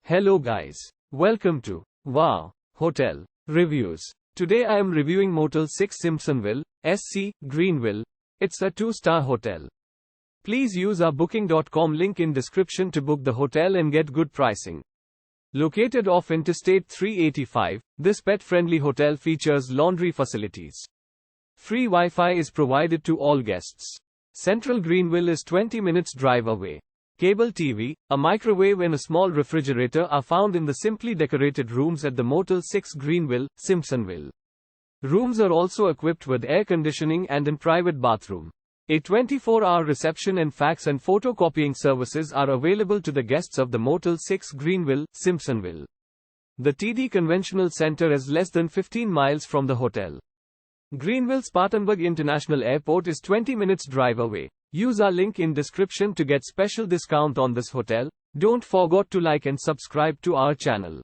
Hello guys. Welcome to Wow Hotel Reviews. Today I am reviewing Motel 6-Simpsonville, SC, Greenville. It's a 2-star hotel. Please use our booking.com link in description to book the hotel and get good pricing. Located off Interstate 385, this pet-friendly hotel features laundry facilities. Free Wi-Fi is provided to all guests. Central Greenville is 20 minutes drive away. Cable TV, a microwave and a small refrigerator are found in the simply decorated rooms at the Motel 6 Greenville, Simpsonville. Rooms are also equipped with air conditioning and a private bathroom. A 24-hour reception and fax and photocopying services are available to the guests of the Motel 6 Greenville, Simpsonville. The TD Conventional Center is less than 15 miles from the hotel. Greenville Spartanburg International Airport is 20 minutes drive away. Use our link in description to get special discount on this hotel. Don't forget to like and subscribe to our channel.